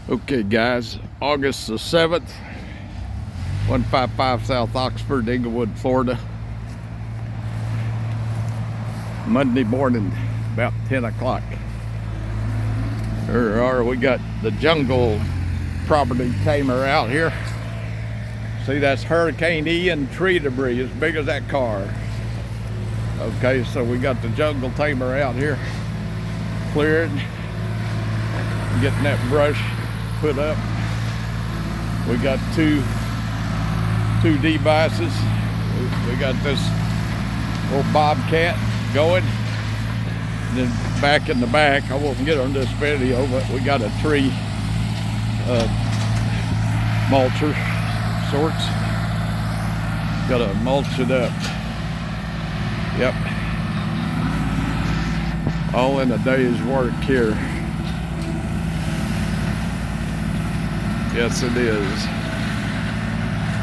Okay guys, August the 7th, 155 South Oxford, Englewood, Florida. Monday morning, about 10 o'clock. We got the jungle property tamer out here. See, that's Hurricane Ian tree debris as big as that car. Okay, so we got the jungle tamer out here clearing, getting that brush put up. We got two devices. We got this little bobcat going, and then back in the back, I won't get on this video, but we got a tree mulcher sorts. Gotta mulch it up. Yep, all in a day's work here. Yes, it is.